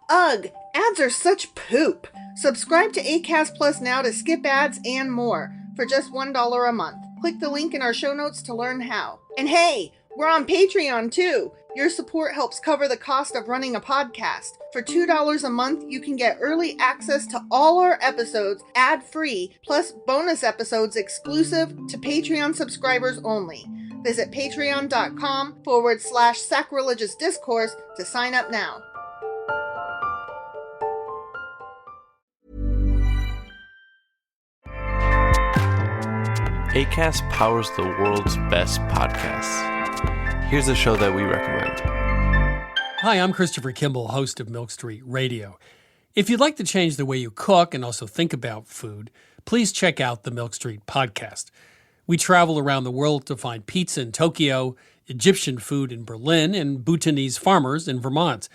Ugh, ads are such poop. Subscribe to Acast Plus now to skip ads and more for just $1 a month. Click the link in our show notes to learn how. And hey, we're on Patreon too. Your support helps cover the cost of running a podcast. For $2 a month, you can get early access to all our episodes ad-free, plus bonus episodes exclusive to Patreon subscribers only. Visit patreon.com/sacrilegious discourse to sign up now. Acast powers the world's best podcasts. Here's a show that we recommend. Hi, I'm Christopher Kimball, host of Milk Street Radio. If you'd like to change the way you cook and also think about food, please check out the Milk Street podcast. We travel around the world to find pizza in Tokyo, Egyptian food in Berlin, and Bhutanese farmers in Vermont.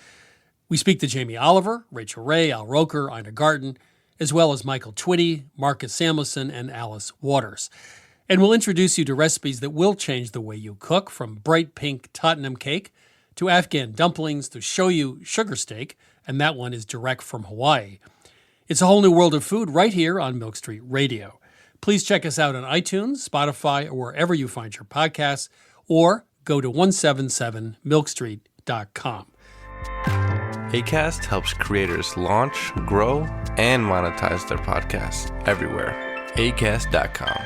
We speak to Jamie Oliver, Rachel Ray, Al Roker, Ina Garten, as well as Michael Twitty, Marcus Samuelson, and Alice Waters. And we'll introduce you to recipes that will change the way you cook, from bright pink Tottenham cake to Afghan dumplings to shoyu sugar steak, and that one is direct from Hawaii. It's a whole new world of food right here on Milk Street Radio. Please check us out on iTunes, Spotify, or wherever you find your podcasts, or go to 177milkstreet.com. Acast helps creators launch, grow, and monetize their podcasts everywhere. Acast.com.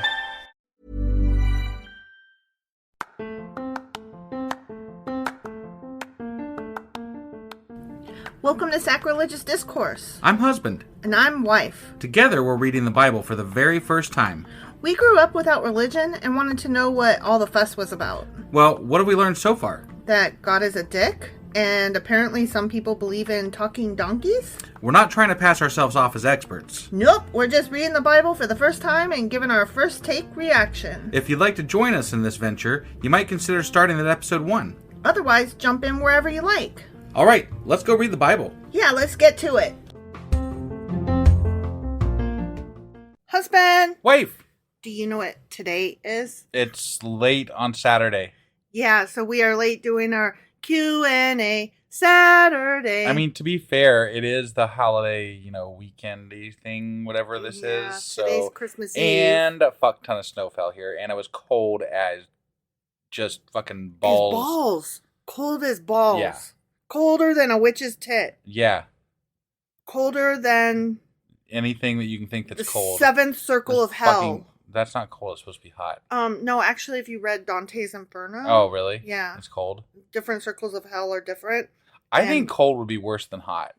Welcome to Sacrilegious Discourse. I'm husband. And I'm wife. Together, we're reading the Bible for the very first time. We grew up without religion and wanted to know what all the fuss was about. Well, what have we learned so far? That God is a dick, and apparently some people believe in talking donkeys? We're not trying to pass ourselves off as experts. Nope, we're just reading the Bible for the first time and giving our first take reaction. If you'd like to join us in this venture, you might consider starting at episode 1. Otherwise, jump in wherever you like. All right, let's go read the Bible. Yeah, let's get to it. Husband! Wife! Do you know what today is? It's late on Saturday. Yeah, so we are late doing our Q&A Saturday. I mean, to be fair, it is the holiday, weekendy thing, whatever this is. So today's Christmas Eve. And a fuck ton of snow fell here, and it was cold as just fucking balls. As balls. Cold as balls. Yeah. Colder than a witch's tit. Yeah. Colder than anything that you can think that's the cold. Seventh circle of hell. That's not cold. It's supposed to be hot. No, actually, if you read Dante's Inferno. Oh, really? Yeah. It's cold. Different circles of hell are different. I think cold would be worse than hot.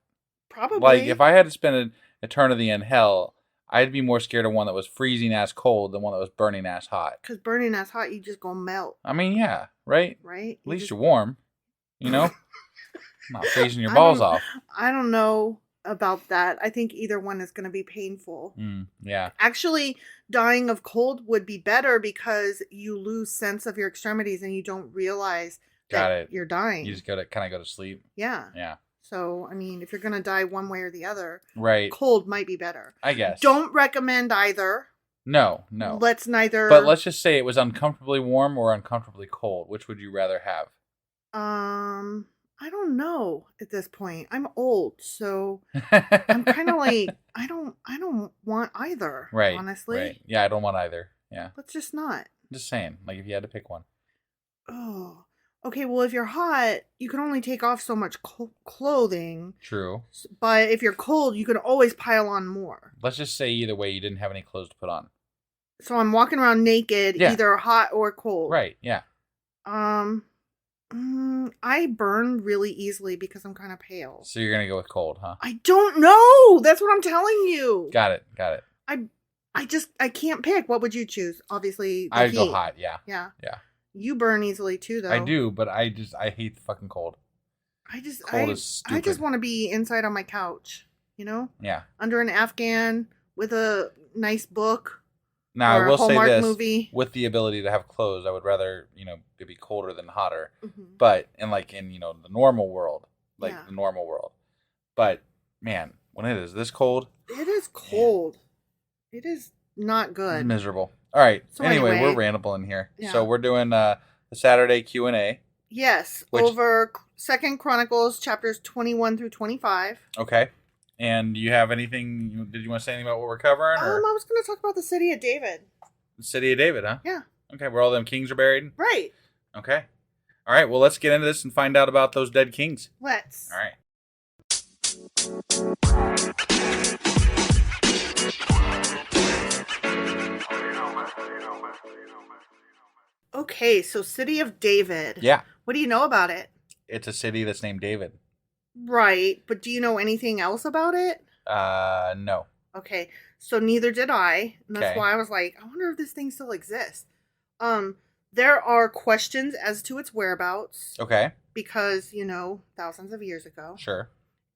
Probably. Like, if I had to spend an eternity in hell, I'd be more scared of one that was freezing ass cold than one that was burning ass hot. Because burning ass hot, you just gonna melt. I mean, yeah, right? Right? At least you're warm, Not freezing your balls off. I don't know about that. I think either one is going to be painful. Yeah. Actually, dying of cold would be better because you lose sense of your extremities and you don't realize that you're dying. You just kind of go to sleep. Yeah. Yeah. So, I mean, if you're going to die one way or the other, right, cold might be better. I guess. Don't recommend either. No. Let's neither. But let's just say it was uncomfortably warm or uncomfortably cold. Which would you rather have? I don't know at this point. I'm old, so I'm kind of like I don't want either. Right. Honestly. Right. Yeah, I don't want either. Yeah. Let's just not. Just saying, like if you had to pick one. Oh. Okay, well if you're hot, you can only take off so much clothing. True. But if you're cold, you can always pile on more. Let's just say either way you didn't have any clothes to put on. So I'm walking around naked, either hot or cold. Right, yeah. I burn really easily because I'm kind of pale. So you're going to go with cold, huh? I don't know. That's what I'm telling you. Got it. I can't pick. What would you choose? Obviously, I'd go hot, yeah. Yeah. Yeah. You burn easily too, though. I do, but I hate the fucking cold. Cold is stupid. I just want to be inside on my couch, Yeah. Under an Afghan with a nice book. Now, I will say this, movie. With the ability to have clothes, I would rather, it be colder than hotter. Mm-hmm. But, in the normal world, the normal world. But, man, when it is this cold. It is cold. Man. It is not good. It's miserable. All right. So anyway, we're rambling here. Yeah. So we're doing the Saturday Q&A. Yes, over Second Chronicles chapters 21 through 25. Okay. And do you have anything? Did you want to say anything about what we're covering? Or? I was going to talk about the city of David. The city of David, huh? Yeah. Okay, where all them kings are buried? Right. Okay. All right, well, let's get into this and find out about those dead kings. Let's. All right. Okay, so city of David. Yeah. What do you know about it? It's a city that's named David. Right, but do you know anything else about it? No. Okay, so neither did I. And that's Okay. why I was like, I wonder if this thing still exists. There are questions as to its whereabouts. Okay. Because, thousands of years ago. Sure.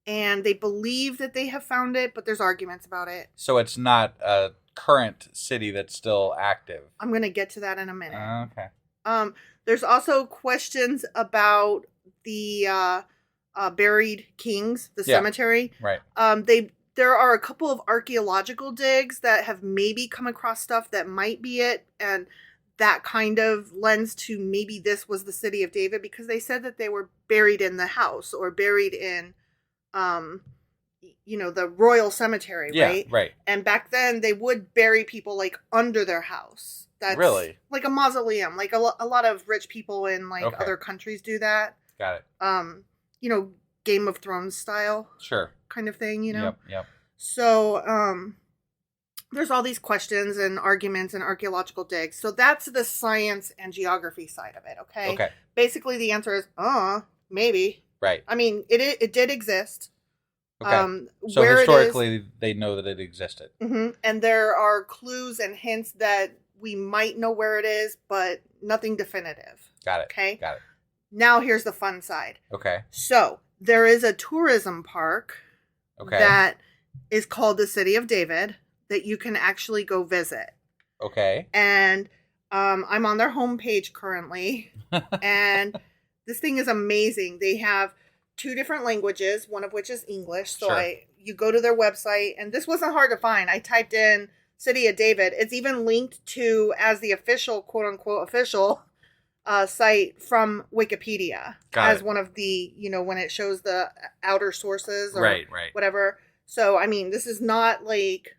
And they believe that they have found it, but there's arguments about it. So it's not a current city that's still active. I'm going to get to that in a minute. Okay. There's also questions about the buried kings, the cemetery. Right. There are a couple of archaeological digs that have maybe come across stuff that might be it, and that kind of lends to maybe this was the city of David, because they said that they were buried in the house or buried in, the royal cemetery, right? Yeah, right. And back then they would bury people like under their house. That's really like a mausoleum. Like a lot of rich people in other countries do that. Got it. Game of Thrones style. Sure. Kind of thing, Yep. So, there's all these questions and arguments and archaeological digs. So that's the science and geography side of it, okay? Okay. Basically, the answer is, maybe. Right. I mean, it did exist. Okay. So where historically, they know that it existed. Mm-hmm. And there are clues and hints that we might know where it is, but nothing definitive. Got it. Okay? Got it. Now here's the fun side. Okay. So, there is a tourism park that is called the City of David that you can actually go visit. Okay. And I'm on their homepage currently. And this thing is amazing. They have 2 different languages, one of which is English. So Sure. You go to their website, and this wasn't hard to find. I typed in City of David. It's even linked to as the official, quote unquote, official site from Wikipedia. Got as it. one of the, when it shows the outer sources or Right. whatever. So, I mean, this is not like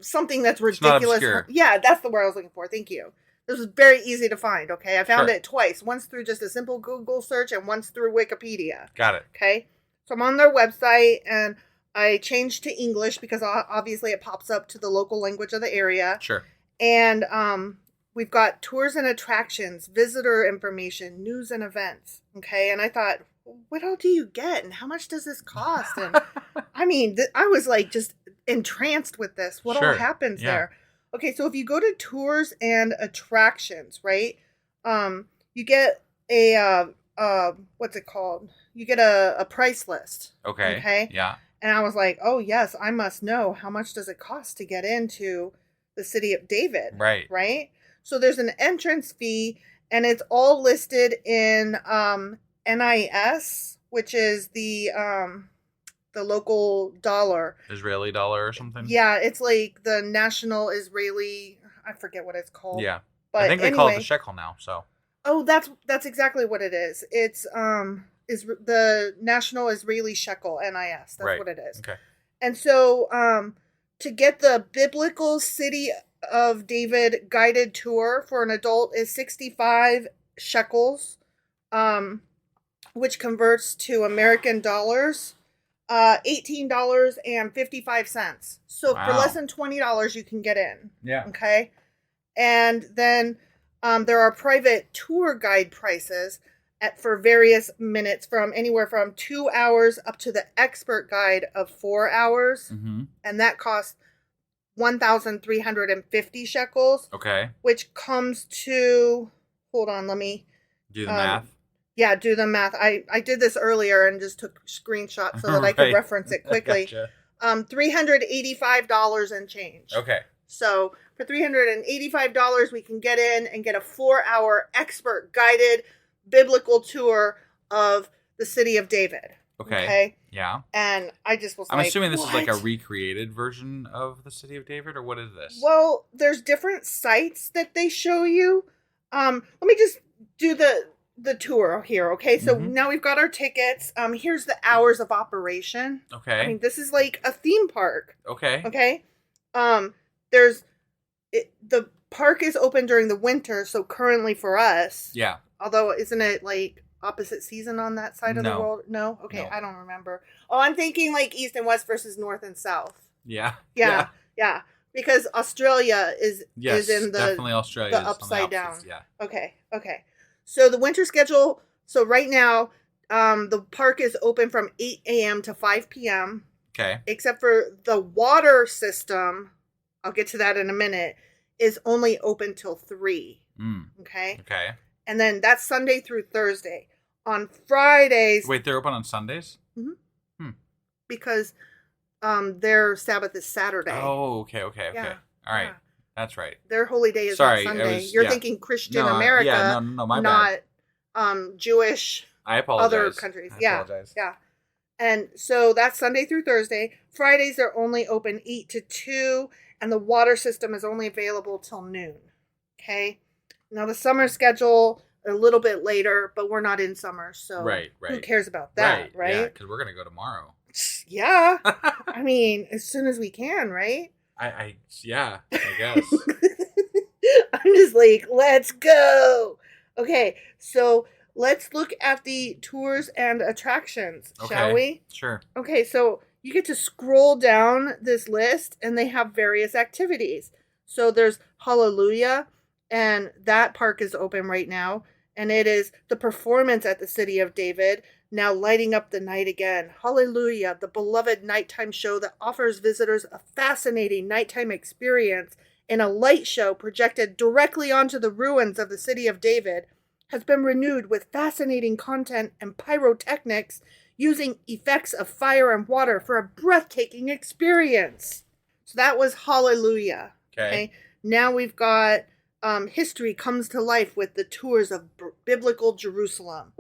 something that's It's not ridiculous. obscure. Yeah, that's the word I was looking for. Thank you. This was very easy to find, okay? I found Sure. it twice. Once through just a simple Google search and once through Wikipedia. Got it. Okay? So I'm on their website and I changed to English because obviously it pops up to the local language of the area. Sure. And we've got tours and attractions, visitor information, news and events. Okay? And I thought, what all do you get? And how much does this cost? And I mean, I was like just entranced with this. What all Sure. happens Yeah. there? Okay, so if you go to tours and attractions, right? You get a what's it called? You get a price list. Okay. Okay. Yeah. And I was like, oh yes, I must know how much does it cost to get into the City of David. Right. Right? So there's an entrance fee, and it's all listed in NIS, which is the local dollar. Israeli dollar or something? Yeah, it's like the national Israeli, I forget what it's called. Yeah. But I think they call it the shekel now, so. Oh, that's exactly what it is. It's is the national Israeli shekel, NIS. That's Right. what it is. Okay. And so to get the biblical City of David guided tour for an adult is 65 shekels, which converts to American dollars, $18.55. So for Wow. less than $20, you can get in. Yeah. Okay. And then there are private tour guide prices for various minutes from anywhere from 2 hours up to the expert guide of 4 hours. Mm-hmm. And that costs 1,350 shekels, Okay. which comes to, hold on, let me, Do the math. yeah, do the math. I did this earlier and just took screenshots so that I could Right. reference it quickly. Gotcha. $385 and change. Okay. So for $385, we can get in and get a 4-hour expert guided biblical tour of the City of David. Okay. Yeah. And I just was I'm like, assuming this is like a what? recreated version of the City of David, or what is this? Well, there's different sites that they show you. Let me just do the tour here, okay? So Mhm. now we've got our tickets. Here's the hours of operation. Okay. I mean, this is like a theme park, Okay. okay? The park is open during the winter, so currently for us, Yeah. although isn't it like opposite season on that side of the No. world? No? Okay, No. I don't remember. Oh, I'm thinking like east and west versus north and south. Yeah. Yeah. Because Australia Yes. is in the definitely Australia. the is on upside the down. opposites, Yeah. Okay. So the winter schedule. So right now, the park is open from 8 a.m. to 5 p.m. Okay. Except for the water system. I'll get to that in a minute. Is only open till 3. Okay. Okay. And then that's Sunday through Thursday. On Fridays, Wait, they're open on Sundays? because their Sabbath is Saturday. Oh, okay. Yeah. All right. Yeah. That's right. Their holy day is Sorry, not I Sunday. was- You're yeah. thinking Christian No, America, yeah, no, my not bad. Jewish I apologize. other countries. I Yeah. apologize. Yeah. And so that's Sunday through Thursday. Fridays are only open 8 to 2, and the water system is only available till noon. Okay. Now the summer schedule a little bit later, but we're not in summer, so Right. who cares about that, right? Yeah, because we're gonna go tomorrow. Yeah. I mean, as soon as we can, right? I guess. I'm just like, let's go. Okay, so let's look at the tours and attractions, shall Okay. we? Sure. Okay, so you get to scroll down this list and they have various activities. So there's Hallelujah, and that park is open right now. And it is the performance at the City of David, now lighting up the night again. Hallelujah, the beloved nighttime show that offers visitors a fascinating nighttime experience in a light show projected directly onto the ruins of the City of David, has been renewed with fascinating content and pyrotechnics using effects of fire and water for a breathtaking experience. So that was Hallelujah. Okay. Now we've got history comes to life with the tours of biblical Jerusalem.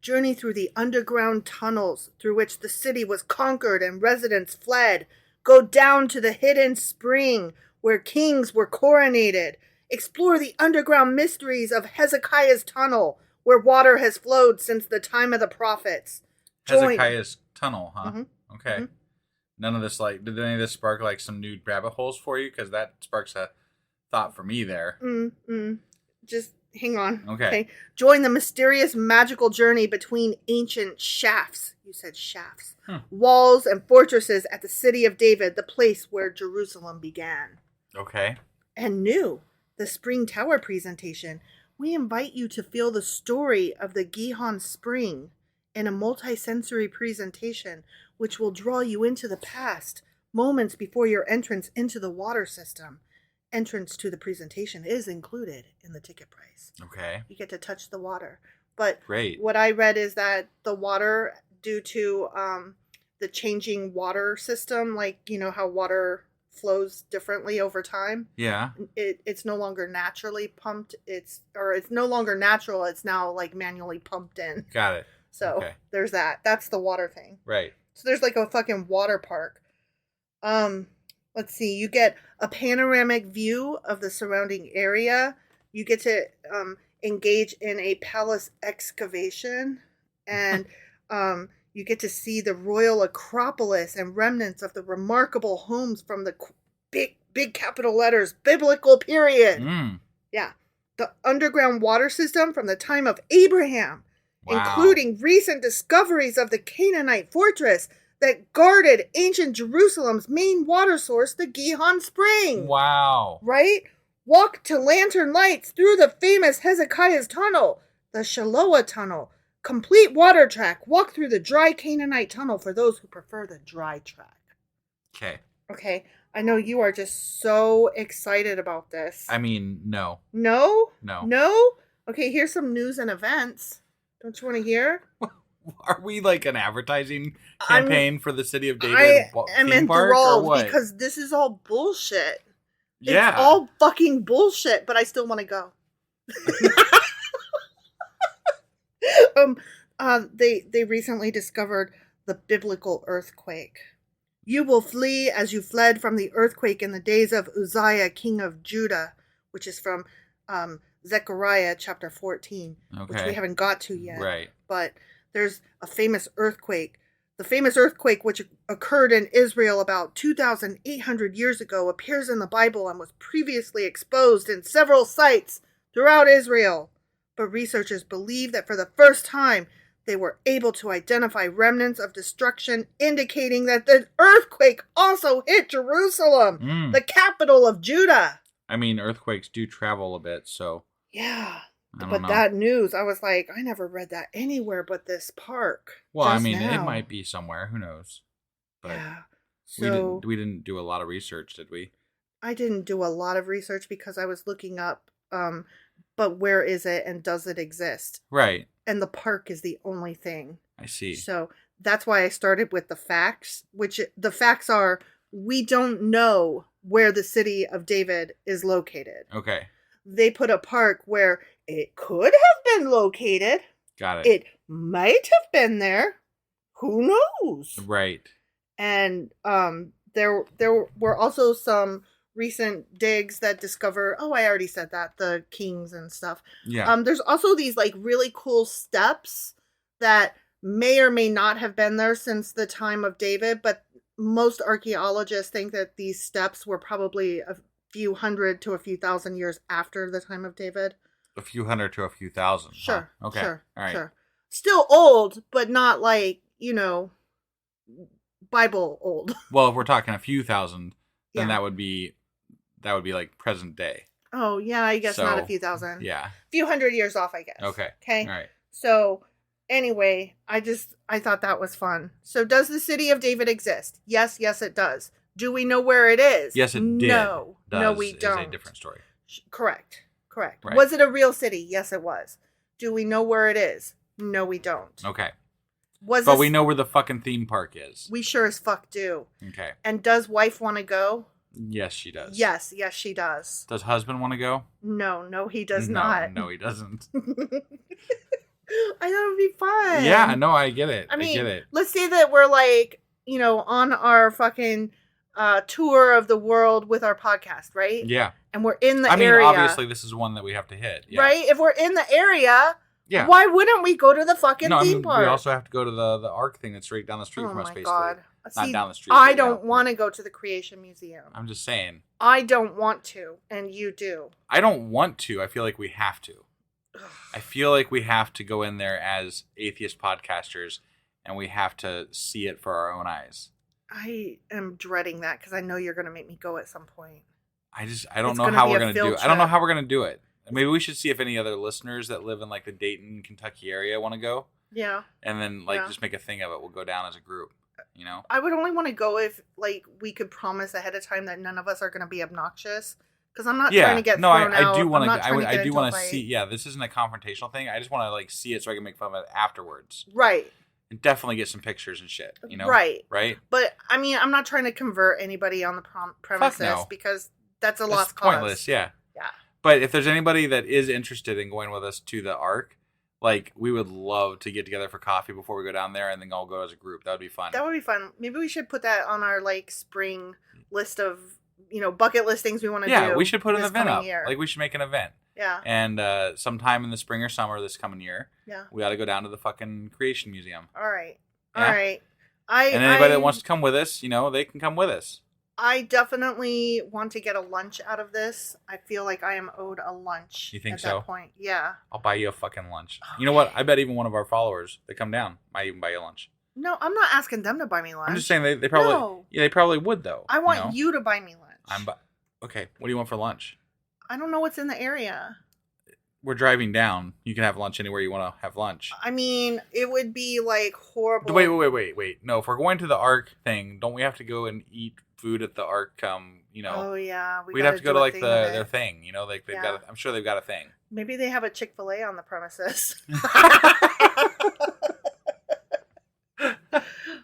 Journey through the underground tunnels through which the city was conquered and residents fled. Go down to the hidden spring where kings were coronated. Explore the underground mysteries of Hezekiah's tunnel, where water has flowed since the time of the prophets. Hezekiah's tunnel, huh? Mhm. Okay. Mhm. None of this, did any of this spark, some new rabbit holes for you? Because that sparks a thought for me there. Just hang on. Okay. Join the mysterious magical journey between ancient shafts. You said shafts. Walls and fortresses at the City of David, the place where Jerusalem began. Okay. And new, the Spring Tower presentation. We invite you to feel the story of the Gihon Spring in a multi-sensory presentation, which will draw you into the past, moments before your entrance into the water system. Entrance to the presentation is included in the ticket price. Okay. You get to touch the water. But Great. what I read is that the water, due to the changing water system, how water flows differently over time, Yeah. it's no longer naturally pumped. It's no longer natural. It's now manually pumped in. Got it. So Okay. there's that. That's the water thing. Right. So there's a fucking water park. Let's see. You get a panoramic view of the surrounding area. You get to engage in a palace excavation, and you get to see the royal acropolis and remnants of the remarkable homes from the big capital letters biblical period. Yeah. The underground water system from the time of Abraham, including recent discoveries of the Canaanite fortress that guarded ancient Jerusalem's main water source, the Gihon Spring. Wow. Right? Walk to lantern lights through the famous Hezekiah's tunnel, the Shiloah tunnel. Complete water track. Walk through the dry Canaanite tunnel for those who prefer the dry track. Okay. Okay. I know you are just so excited about this. I mean, no. No? No. No? Okay, here's some news and events. Don't you want to hear? Are we an advertising campaign for the City of David I am theme park or enthralled what? because this is all bullshit. Yeah. It's all fucking bullshit, but I still want to go. They recently discovered the biblical earthquake. You will flee as you fled from the earthquake in the days of Uzziah, king of Judah, which is from Zechariah chapter 14, which we haven't got to yet. Right. But there's a famous earthquake. The famous earthquake, which occurred in Israel about 2,800 years ago, appears in the Bible and was previously exposed in several sites throughout Israel. But researchers believe that for the first time, they were able to identify remnants of destruction, indicating that the earthquake also hit Jerusalem, the capital of Judah. I mean, earthquakes do travel a bit, so... Yeah. I don't But know. that news, I was like, I never read that anywhere but this park. Well, I just mean, it now. might be somewhere. Who knows? But Yeah. we So didn't do a lot of research, did we? I didn't do a lot of research because I was looking up, but where is it and does it exist? Right. And the park is the only thing. I see. So that's why I started with the facts, which the facts are, we don't know where the city of David is located. Okay. They put a park where it could have been located. Got it. It might have been there. Who knows? Right. And there were also some recent digs that discover, I already said that, the kings and stuff. Yeah. There's also these like really cool steps that may or may not have been there since the time of David, but most archaeologists think that these steps were probably a few hundred to a few thousand years after the time of David. A few hundred to a few thousand. Sure. Huh? Okay. Sure. All right. Sure. Still old, but not like, Bible old. Well, if we're talking a few thousand, then Yeah. that would be like present day. Oh, yeah, I guess not a So, few thousand. Yeah. A few hundred years off, I guess. Okay. Okay. All right. So, anyway, I thought that was fun. So, does the city of David exist? Yes, it does. Do we know where it is? Yes, it did. No, we don't. Is a different story. Correct. Right. Was it a real city? Yes, it was. Do we know where it is? No, we don't. Okay. But we know where the fucking theme park is. We sure as fuck do. Okay. And does wife want to go? Yes, she does. Yes, she does. Does husband want to go? No, he does not. No, he doesn't. I thought it would be fun. Yeah, no, I get it. I mean, get it. let's say that we're like, on our fucking tour of the world with our podcast, right? Yeah. And we're in the I mean, area. obviously, this is one that we have to hit. Yeah. Right? If we're in the area, Yeah. why wouldn't we go to the fucking theme park? We also have to go to the Ark thing that's right down the street oh from us, my basically. God. Not See, down the street. I but, don't want to go to the Creation Museum. I'm just saying. I don't want to, and you do. I don't want to. I feel like we have to. I feel like we have to go in there as atheist podcasters, and we have to see it for our own eyes. I am dreading that because I know you're going to make me go at some point. I don't It's know gonna how be we're a going to field do it. I don't know trip. how we're going to do it. Maybe we should see if any other listeners that live in like the Dayton, Kentucky area want to go. Yeah. And then just make a thing of it. We'll go down as a group, I would only want to go if we could promise ahead of time that none of us are going to be obnoxious. Because I'm not trying to get thrown out. I do want to. I do want to see. Yeah, this isn't a confrontational thing. I just want to see it so I can make fun of it afterwards. Right. And definitely get some pictures and shit. Right. Right. But I mean, I'm not trying to convert anybody on the premises because that's a lost cause. Pointless. Yeah. Yeah. But if there's anybody that is interested in going with us to the Ark, we would love to get together for coffee before we go down there, and then all go as a group. That would be fun. That would be fun. Maybe we should put that on our spring list of bucket list things we want to do. Yeah, we should put an event up. Year. We should make an event. Yeah. And sometime in the spring or summer this coming year, yeah, we got to go down to the fucking Creation Museum. All right. Yeah? All right. And anybody that wants to come with us, they can come with us. I definitely want to get a lunch out of this. I feel like I am owed a lunch. You think at so? that point. Yeah. I'll buy you a fucking lunch. Okay. You know what? I bet even one of our followers that come down might even buy you lunch. No, I'm not asking them to buy me lunch. I'm just saying they probably they probably would though. I want you to buy me lunch. Okay. What do you want for lunch? I don't know what's in the area. We're driving down. You can have lunch anywhere you want to have lunch. I mean, it would be horrible. Wait. No, if we're going to the Ark thing, don't we have to go and eat food at the Ark? Oh yeah, we'd have to go to their thing. They've got. I'm sure they've got a thing. Maybe they have a Chick-fil-A on the premises.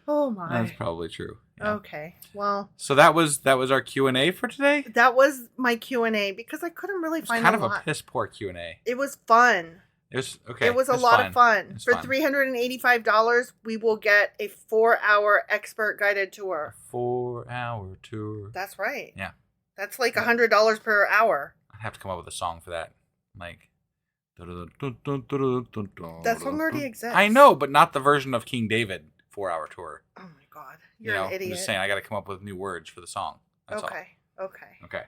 Oh my. That's probably true. Yeah. Okay. Well. So that was our Q&A for today? That was my Q&A because I couldn't really find kind of a piss poor Q&A. It was fun. It was okay. It was a lot of fun. For fun. $385, we will get a 4-hour expert guided tour. A 4-hour tour. That's right. Yeah. That's $100 per hour. I'd have to come up with a song for that. That song already exists. I know, but not the version of King David 4-hour tour. Oh my God, you're an idiot. I'm just saying, I got to come up with new words for the song. That's Okay. Okay.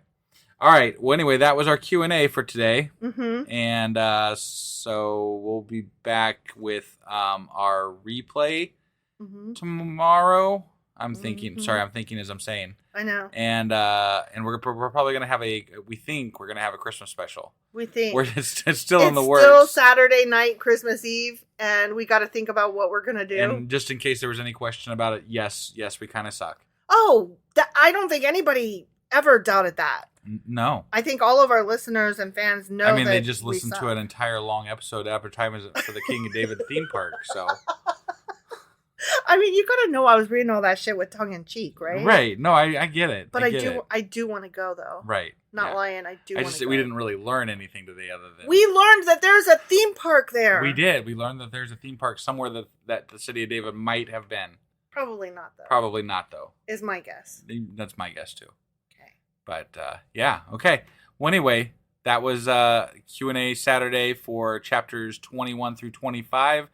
All right. Well, anyway, that was our Q&A for today. Mm-hmm. And so we'll be back with our replay tomorrow. I'm thinking as I'm saying. I know. And we're probably going to have we think we're going to have a Christmas special. It's still in the works. It's still Saturday night, Christmas Eve, and we got to think about what we're going to do. And just in case there was any question about it, yes, we kind of suck. Oh, I don't think anybody ever doubted that. No. I think all of our listeners and fans know. I mean, they just listened to an entire long episode advertisement for the King of David theme park. So, I mean, you gotta know I was reading all that shit with tongue in cheek, right? Right. No, I get it. But I do want to go though. Right. Not lying. I do. We didn't really learn anything today other than we learned that there's a theme park there. We did. We learned that there's a theme park somewhere that the city of David might have been. Probably not though. Is my guess. That's my guess too. Okay. But yeah. Okay. Well, anyway, that was Q&A Saturday for chapters 21 through 25,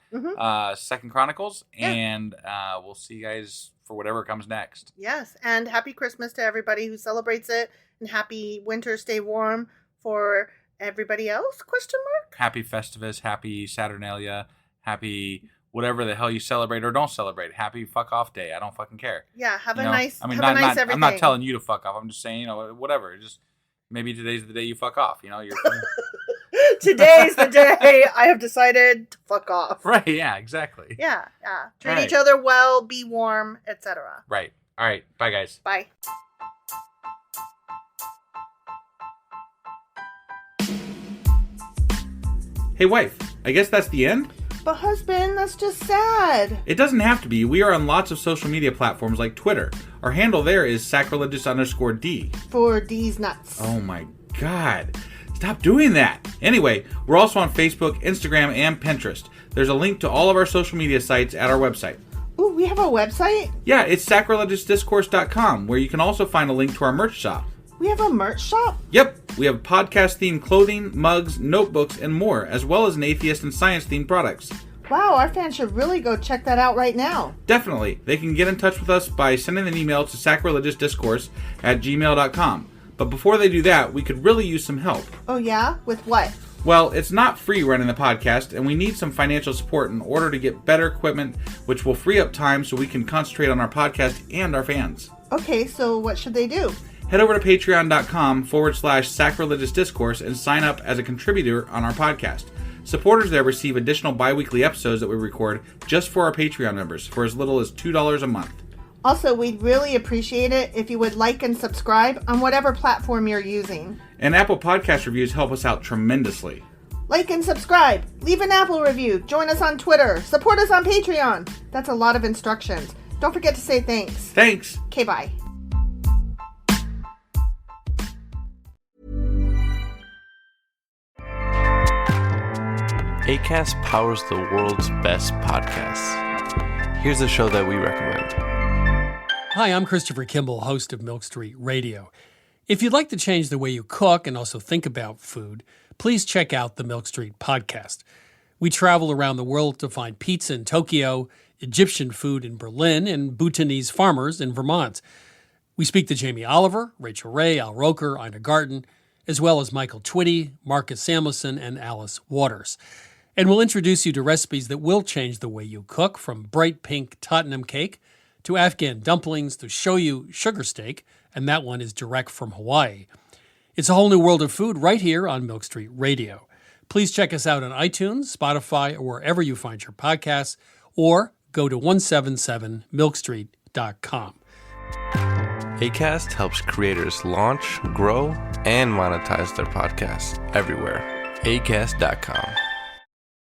Second Chronicles, and we'll see you guys for whatever comes next. Yes, and happy Christmas to everybody who celebrates it, and happy winter, stay warm for everybody else, ? Happy Festivus, happy Saturnalia, happy whatever the hell you celebrate or don't celebrate. Happy fuck off day. I don't fucking care. Yeah, have a nice everything. I'm not telling you to fuck off. I'm just saying, whatever. Just maybe today's the day you fuck off. You're Today's the day I have decided to fuck off. Right, yeah, exactly. Yeah. Treat each other well, be warm, etc. Right. All right. Bye, guys. Bye. Hey, wife, I guess that's the end? But husband, that's just sad. It doesn't have to be. We are on lots of social media platforms like Twitter. Our handle there is sacrilegious_D. For D's nuts. Oh my God. Stop doing that. Anyway, we're also on Facebook, Instagram, and Pinterest. There's a link to all of our social media sites at our website. Ooh, we have a website? Yeah, it's sacrilegiousdiscourse.com, where you can also find a link to our merch shop. We have a merch shop? Yep, we have podcast-themed clothing, mugs, notebooks, and more, as well as an atheist and science-themed products. Wow, our fans should really go check that out right now. Definitely. They can get in touch with us by sending an email to sacrilegiousdiscourse@gmail.com. But before they do that, we could really use some help. Oh yeah? With what? Well, it's not free running the podcast, and we need some financial support in order to get better equipment, which will free up time so we can concentrate on our podcast and our fans. Okay, so what should they do? Head over to patreon.com/sacrilegiousdiscourse and sign up as a contributor on our podcast. Supporters there receive additional bi-weekly episodes that we record just for our Patreon members for as little as $2 a month. Also, we'd really appreciate it if you would like and subscribe on whatever platform you're using. And Apple Podcast reviews help us out tremendously. Like and subscribe, leave an Apple review, join us on Twitter, support us on Patreon. That's a lot of instructions. Don't forget to say thanks. Thanks. Okay, bye. Acast powers the world's best podcasts. Here's a show that we recommend. Hi, I'm Christopher Kimball, host of Milk Street Radio. If you'd like to change the way you cook and also think about food, please check out the Milk Street podcast. We travel around the world to find pizza in Tokyo, Egyptian food in Berlin, and Bhutanese farmers in Vermont. We speak to Jamie Oliver, Rachel Ray, Al Roker, Ina Garten, as well as Michael Twitty, Marcus Samuelson, and Alice Waters. And we'll introduce you to recipes that will change the way you cook, from bright pink Tottenham cake to Afghan dumplings to shoyu sugar steak, and that one is direct from Hawaii. It's a whole new world of food right here on Milk Street Radio. Please check us out on iTunes, Spotify, or wherever you find your podcasts, or go to 177milkstreet.com. Acast helps creators launch, grow, and monetize their podcasts everywhere. Acast.com.